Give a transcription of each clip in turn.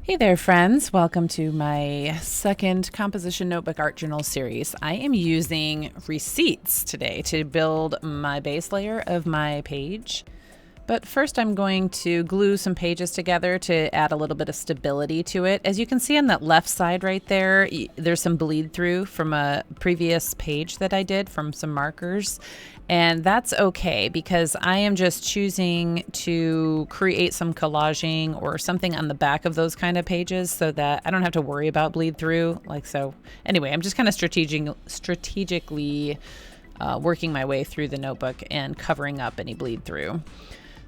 Hey there, friends. Welcome to my second composition notebook art journal series. I am using receipts today to build my base layer of my page. But first I'm going to glue some pages together to add a little bit of stability to it. As you can see on that left side right there, there's some bleed through from a previous page that I did from some markers. And that's okay because I am just choosing to create some collaging or something on the back of those kind of pages so that I don't have to worry about bleed through like so. Anyway, I'm just kind of strategically working my way through the notebook and covering up any bleed through.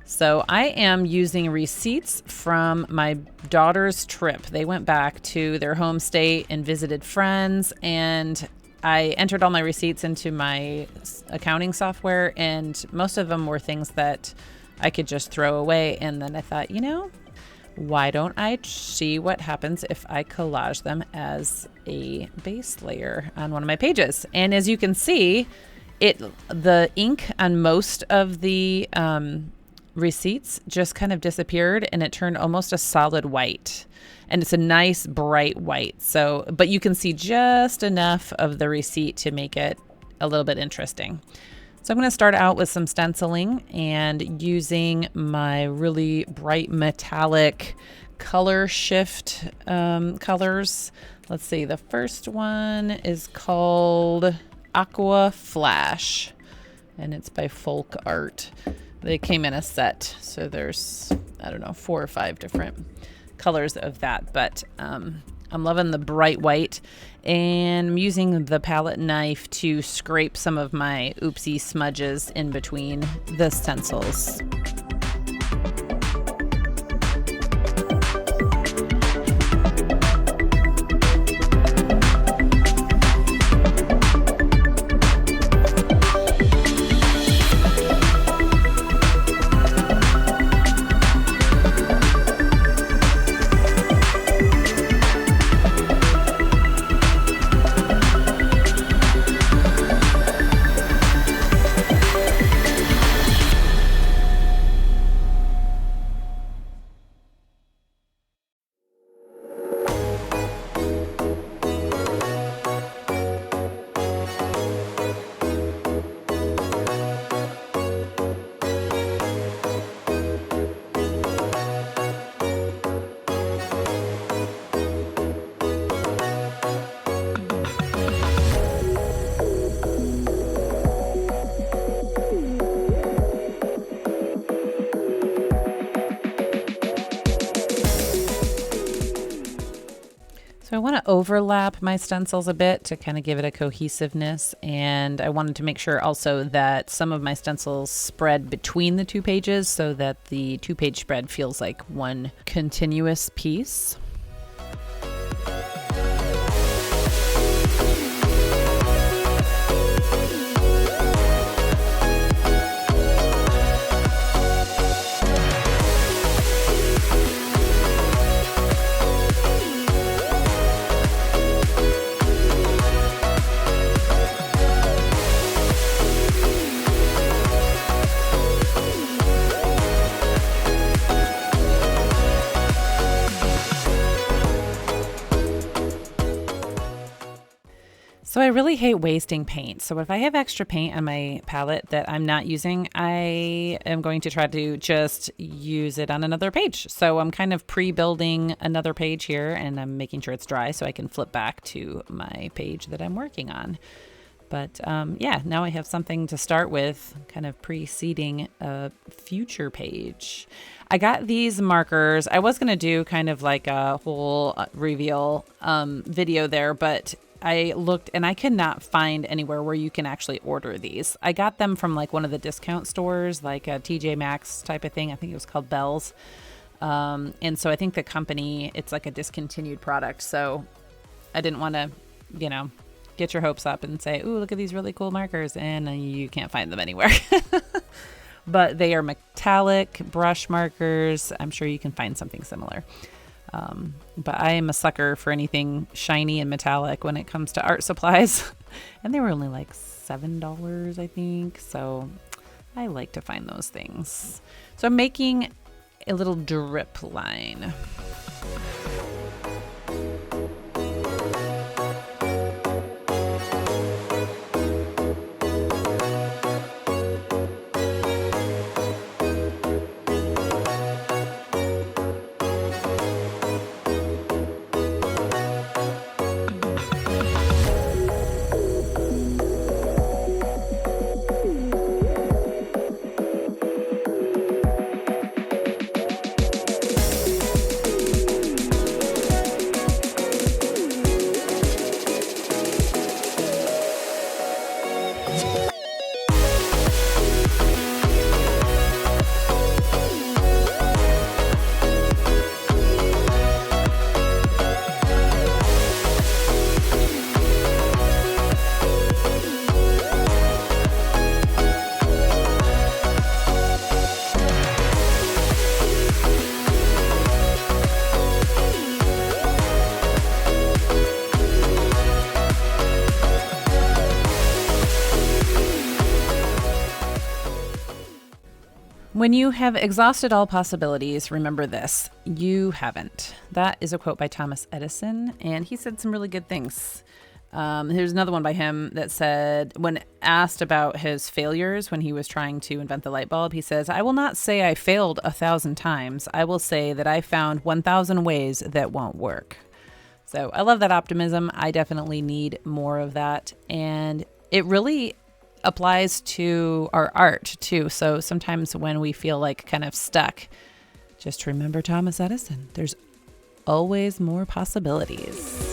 So I am using receipts from my daughter's trip. They went back to their home state and visited friends, and I entered all my receipts into my accounting software, and most of them were things that I could just throw away. And then I thought, why don't I see what happens if I collage them as a base layer on one of my pages? And as you can see, the ink on most of the receipts just kind of disappeared and it turned almost a solid white, and it's a nice bright white. But you can see just enough of the receipt to make it a little bit interesting. So I'm going to start out with some stenciling and using my really bright metallic color shift colors. Let's see, the first one is called Aqua Flash and it's by Folk Art. They came in a set, so there's, 4 or 5 different colors of that, but I'm loving the bright white, and I'm using the palette knife to scrape some of my oopsie smudges in between the stencils. So I want to overlap my stencils a bit to kind of give it a cohesiveness, and I wanted to make sure also that some of my stencils spread between the 2 pages so that the 2-page spread feels like one continuous piece. So I really hate wasting paint. So if I have extra paint on my palette that I'm not using, I am going to try to just use it on another page. So I'm kind of pre-building another page here, and I'm making sure it's dry so I can flip back to my page that I'm working on. But yeah, now I have something to start with, kind of preceding a future page. I got these markers. I was going to do kind of like a whole reveal video there, but I looked and I could not find anywhere where you can actually order these. I got them from like one of the discount stores, like a TJ Maxx type of thing. I think it was called Bell's. And so I think the company, it's like a discontinued product. So I didn't want to, get your hopes up and say, ooh, look at these really cool markers. And you can't find them anywhere. But they are metallic brush markers. I'm sure you can find something similar. But I am a sucker for anything shiny and metallic when it comes to art supplies. And they were only like $7, I think. So I like to find those things. So I'm making a little drip line. When you have exhausted all possibilities, remember this: you haven't. That is a quote by Thomas Edison, and he said some really good things. Here's another one by him that said, when asked about his failures when he was trying to invent the light bulb, he says, "I will not say I failed 1,000 times. I will say that I found 1,000 ways that won't work." So I love that optimism. I definitely need more of that. And it really applies to our art too. So sometimes when we feel like kind of stuck, just remember Thomas Edison. There's always more possibilities.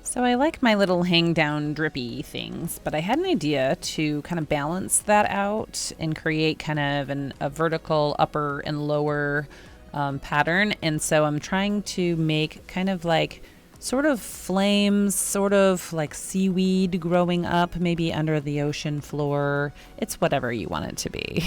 So I like my little hang down drippy things, but I had an idea to kind of balance that out and create kind of a vertical upper and lower pattern. And so I'm trying to make kind of like sort of flames, sort of like seaweed growing up, maybe under the ocean floor. It's whatever you want it to be.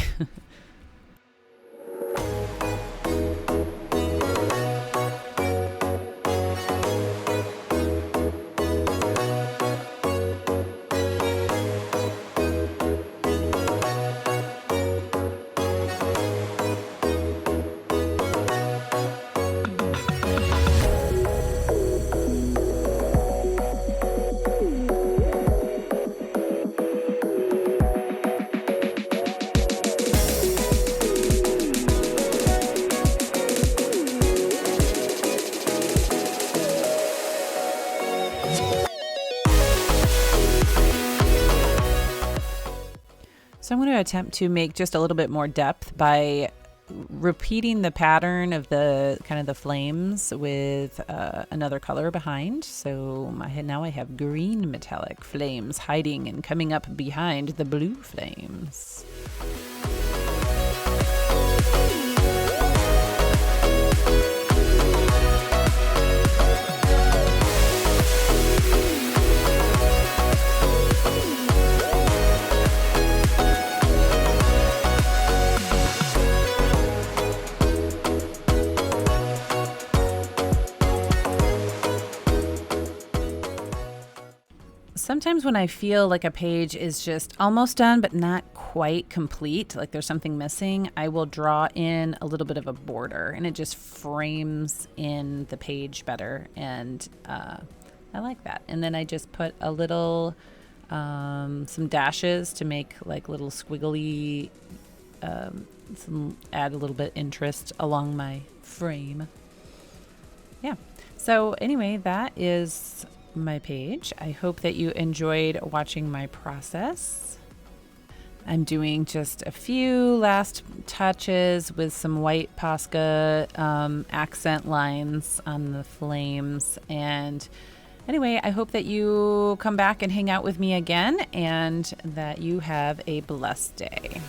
So I'm going to attempt to make just a little bit more depth by repeating the pattern of the kind of the flames with another color behind. So now I have green metallic flames hiding and coming up behind the blue flames. Sometimes when I feel like a page is just almost done, but not quite complete, like there's something missing, I will draw in a little bit of a border and it just frames in the page better. And I like that. And then I just put a little, some dashes to make like little squiggly, add a little bit interest along my frame. Yeah. So anyway, that is my page. I hope that you enjoyed watching my process. I'm doing just a few last touches with some white Posca accent lines on the flames. And anyway, I hope that you come back and hang out with me again and that you have a blessed day.